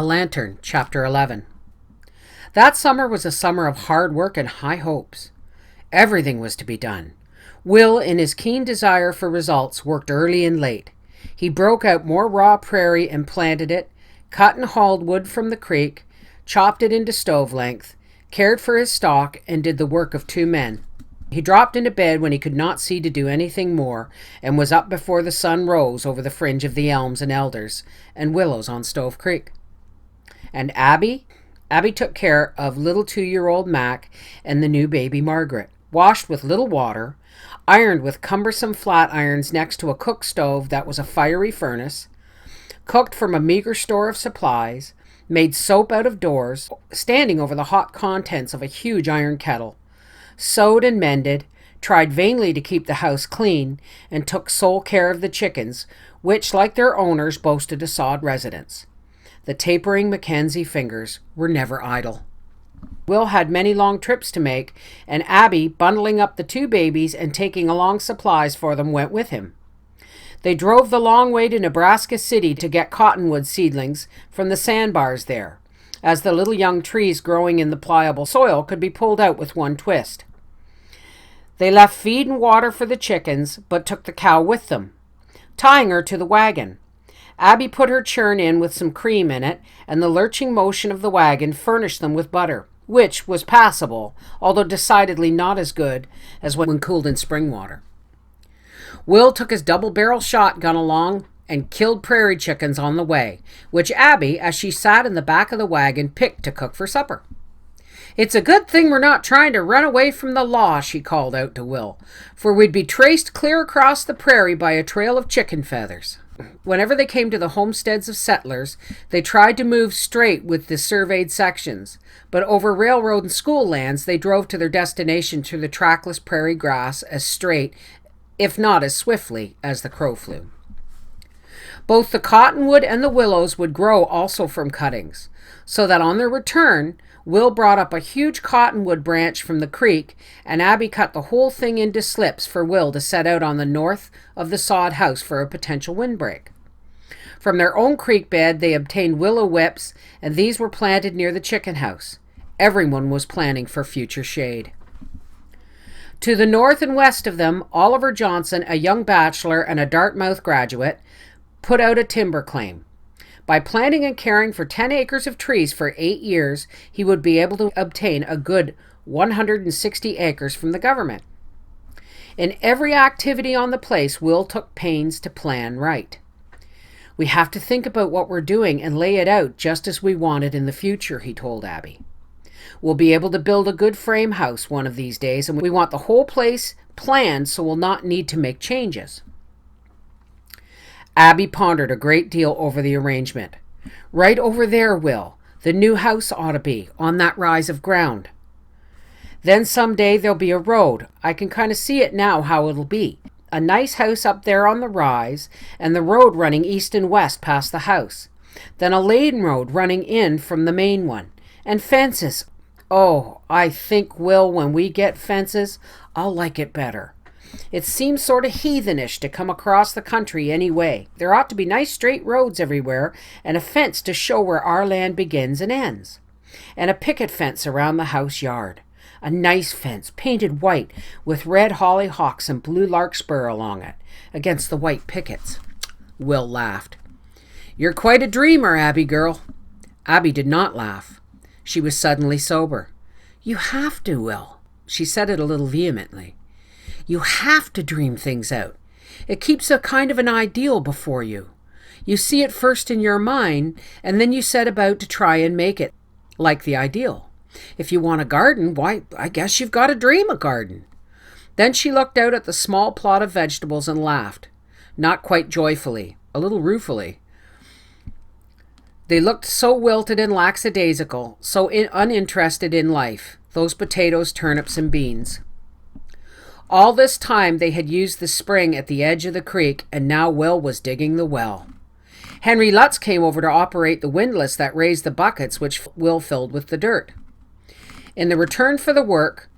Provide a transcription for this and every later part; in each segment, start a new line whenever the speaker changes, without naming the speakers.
A Lantern, Chapter 11. That summer was a summer of hard work and high hopes. Everything was to be done. Will, in his keen desire for results, worked early and late. He broke out more raw prairie and planted it, cut and hauled wood from the creek, chopped it into stove length, cared for his stock, and did the work of 2 men. He dropped into bed when he could not see to do anything more, and was up before the sun rose over the fringe of the elms and elders and willows on Stove Creek. And Abby took care of little 2-year-old Mac and the new baby Margaret, washed with little water, ironed with cumbersome flat irons next to a cook stove that was a fiery furnace, cooked from a meager store of supplies, made soap out of doors, standing over the hot contents of a huge iron kettle, sewed and mended, tried vainly to keep the house clean, and took sole care of the chickens, which, like their owners, boasted a sod residence. The tapering Mackenzie fingers were never idle. Will had many long trips to make, and Abby, bundling up the 2 babies and taking along supplies for them, went with him. They drove the long way to Nebraska City to get cottonwood seedlings from the sandbars there, as the little young trees growing in the pliable soil could be pulled out with one twist. They left feed and water for the chickens, but took the cow with them, tying her to the wagon. Abby put her churn in with some cream in it, and the lurching motion of the wagon furnished them with butter, which was passable, although decidedly not as good as when cooled in spring water. Will took his double-barrel shotgun along and killed prairie chickens on the way, which Abby, as she sat in the back of the wagon, picked to cook for supper. "It's a good thing we're not trying to run away from the law," she called out to Will, "for we'd be traced clear across the prairie by a trail of chicken feathers." Whenever they came to the homesteads of settlers, they tried to move straight with the surveyed sections, but over railroad and school lands they drove to their destination through the trackless prairie grass as straight, if not as swiftly, as the crow flew. Both the cottonwood and the willows would grow also from cuttings, so that on their return, Will brought up a huge cottonwood branch from the creek, and Abby cut the whole thing into slips for Will to set out on the north of the sod house for a potential windbreak. From their own creek bed, they obtained willow whips, and these were planted near the chicken house. Everyone was planning for future shade. To the north and west of them, Oliver Johnson, a young bachelor and a Dartmouth graduate, put out a timber claim. By planting and caring for 10 acres of trees for 8 years, he would be able to obtain a good 160 acres from the government. In every activity on the place, Will took pains to plan right. "We have to think about what we're doing and lay it out just as we want it in the future," he told Abby. "We'll be able to build a good frame house one of these days, and we want the whole place planned so we'll not need to make changes." Abby pondered a great deal over the arrangement. "Right over there, Will. The new house ought to be, on that rise of ground. Then someday there'll be a road. I can kind of see it now how it'll be. A nice house up there on the rise, and the road running east and west past the house. Then a lane road running in from the main one. And fences. Oh, I think, Will, when we get fences, I'll like it better. It seems sort of heathenish to come across the country anyway. There ought to be nice straight roads everywhere, and a fence to show where our land begins and ends. And a picket fence around the house yard. A nice fence, painted white, with red hollyhocks and blue larkspur along it, against the white pickets." Will laughed. "You're quite a dreamer, Abby girl." Abby did not laugh. She was suddenly sober. "You have to, Will." She said it a little vehemently. "You have to dream things out. It keeps a kind of an ideal before you. You see it first in your mind, and then you set about to try and make it like the ideal. If you want a garden, why, I guess you've got to dream a garden." Then she looked out at the small plot of vegetables and laughed, not quite joyfully, a little ruefully. They looked so wilted and lackadaisical, so uninterested in life, those potatoes, turnips, and beans. All this time they had used the spring at the edge of the creek, and now Will was digging the well. Henry Lutz came over to operate the windlass that raised the buckets which Will filled with the dirt. In the return for the work,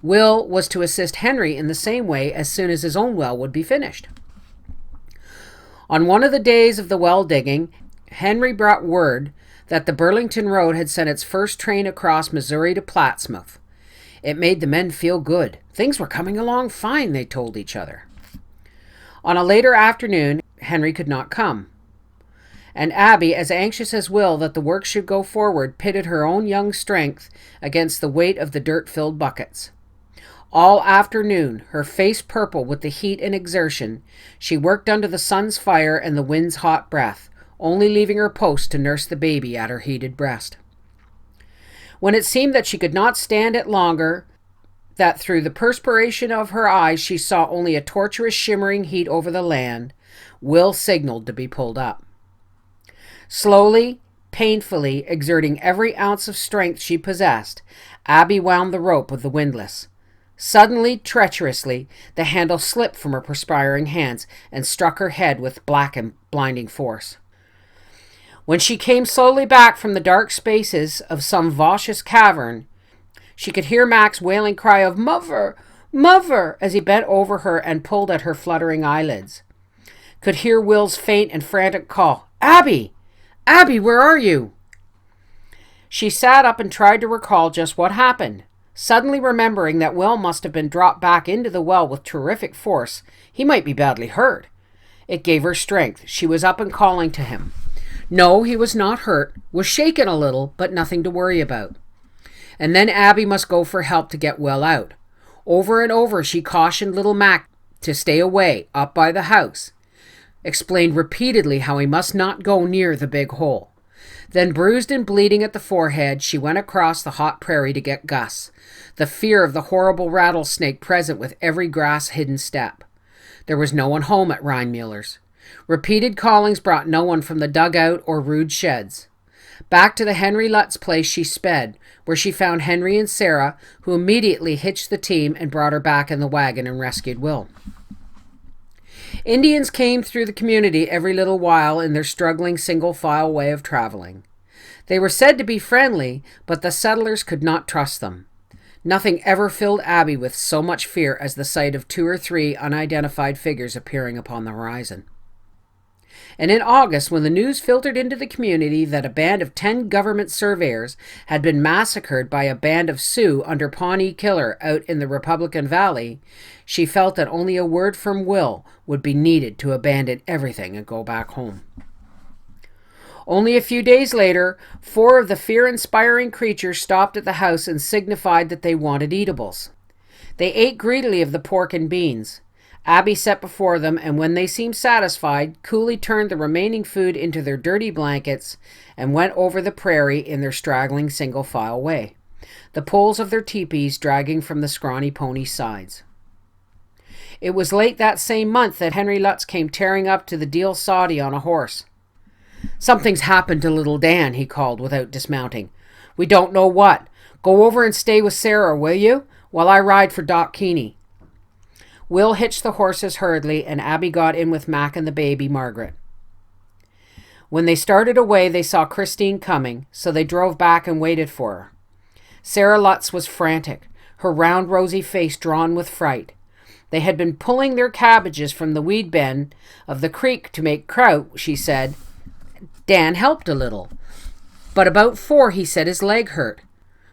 Will was to assist Henry in the same way as soon as his own well would be finished. On one of the days of the well digging, Henry brought word that the Burlington Road had sent its first train across Missouri to Plattsmouth. It made the men feel good. Things were coming along fine, they told each other. On a later afternoon, Henry could not come. And Abby, as anxious as Will that the work should go forward, pitted her own young strength against the weight of the dirt-filled buckets. All afternoon, her face purple with the heat and exertion, she worked under the sun's fire and the wind's hot breath, only leaving her post to nurse the baby at her heated breast. When it seemed that she could not stand it longer, that through the perspiration of her eyes she saw only a torturous shimmering heat over the land, Will signaled to be pulled up. Slowly, painfully, exerting every ounce of strength she possessed, Abby wound the rope of the windlass. Suddenly, treacherously, the handle slipped from her perspiring hands and struck her head with black and blinding force. When she came slowly back from the dark spaces of some vaulted cavern, she could hear Mac's wailing cry of "Mother! Mother!" as he bent over her and pulled at her fluttering eyelids. Could hear Will's faint and frantic call, "Abby! Abby, where are you?" She sat up and tried to recall just what happened. Suddenly remembering that Will must have been dropped back into the well with terrific force, he might be badly hurt. It gave her strength. She was up and calling to him. No, he was not hurt, was shaken a little, but nothing to worry about. And then Abby must go for help to get Will out. Over and over she cautioned little Mac to stay away, up by the house. Explained repeatedly how he must not go near the big hole. Then, bruised and bleeding at the forehead, she went across the hot prairie to get Gus, the fear of the horrible rattlesnake present with every grass-hidden step. There was no one home at Reinmuller's. Repeated callings brought no one from the dugout or rude sheds. Back to the Henry Lutz place she sped, where she found Henry and Sarah, who immediately hitched the team and brought her back in the wagon and rescued Will. Indians came through the community every little while in their struggling single-file way of traveling. They were said to be friendly, but the settlers could not trust them. Nothing ever filled Abby with so much fear as the sight of 2 or 3 unidentified figures appearing upon the horizon. And in August, when the news filtered into the community that a band of 10 government surveyors had been massacred by a band of Sioux under Pawnee Killer out in the Republican Valley, she felt that only a word from Will would be needed to abandon everything and go back home. Only a few days later, 4 of the fear-inspiring creatures stopped at the house and signified that they wanted eatables. They ate greedily of the pork and beans. Abby set before them, and when they seemed satisfied, coolly turned the remaining food into their dirty blankets and went over the prairie in their straggling single-file way, the poles of their teepees dragging from the scrawny pony's sides. It was late that same month that Henry Lutz came tearing up to the Deal Soddy on a horse. "Something's happened to little Dan," he called without dismounting. "We don't know what. Go over and stay with Sarah, will you, while I ride for Doc Keeney." Will hitched the horses hurriedly, and Abby got in with Mac and the baby, Margaret. When they started away, they saw Christine coming, so they drove back and waited for her. Sarah Lutz was frantic, her round rosy face drawn with fright. They had been pulling their cabbages from the weed bend of the creek to make kraut, she said. Dan helped a little, but about 4 he said his leg hurt.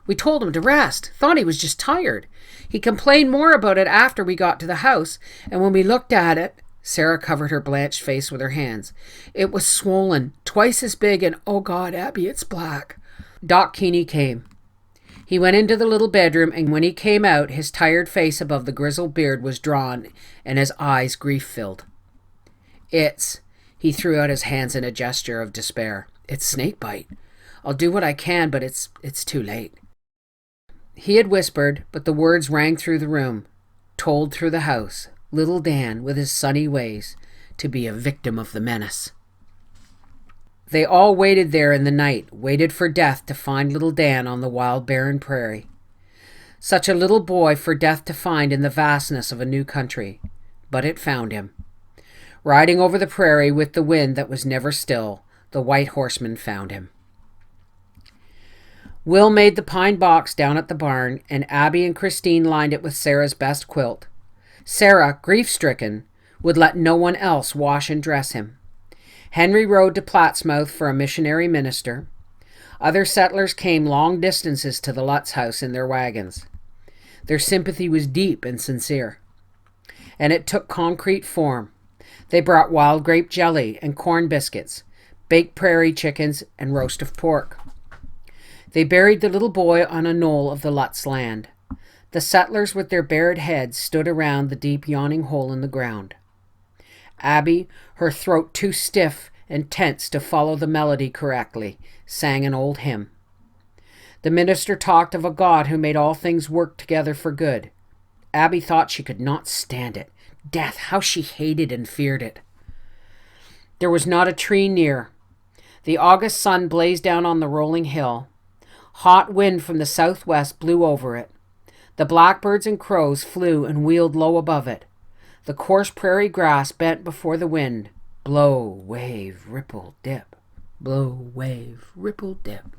We told him to rest, thought he was just tired. He complained more about it after we got to the house, and when we looked at it, Sarah covered her blanched face with her hands. It was swollen, twice as big, and oh God, Abby, it's black. Doc Keeney came. He went into the little bedroom, and when he came out, his tired face above the grizzled beard was drawn, and his eyes grief-filled. He threw out his hands in a gesture of despair. "It's snakebite. I'll do what I can, but it's too late." He had whispered, but the words rang through the room, told through the house. Little Dan, with his sunny ways, to be a victim of the menace. They all waited there in the night, waited for death to find little Dan on the wild barren prairie. Such a little boy for death to find in the vastness of a new country. But it found him. Riding over the prairie with the wind that was never still, the white horseman found him. Will made the pine box down at the barn, and Abby and Christine lined it with Sarah's best quilt. Sarah, grief-stricken, would let no one else wash and dress him. Henry rode to Plattsmouth for a missionary minister. Other settlers came long distances to the Lutz house in their wagons. Their sympathy was deep and sincere, and it took concrete form. They brought wild grape jelly and corn biscuits, baked prairie chickens, and roast of pork. They buried the little boy on a knoll of the Lutz land. The settlers with their bared heads stood around the deep yawning hole in the ground. Abby, her throat too stiff and tense to follow the melody correctly, sang an old hymn. The minister talked of a God who made all things work together for good. Abby thought she could not stand it. Death, how she hated and feared it. There was not a tree near. The August sun blazed down on the rolling hill. Hot wind from the southwest blew over it. The blackbirds and crows flew and wheeled low above it. The coarse prairie grass bent before the wind. Blow, wave, ripple, dip. Blow, wave, ripple, dip.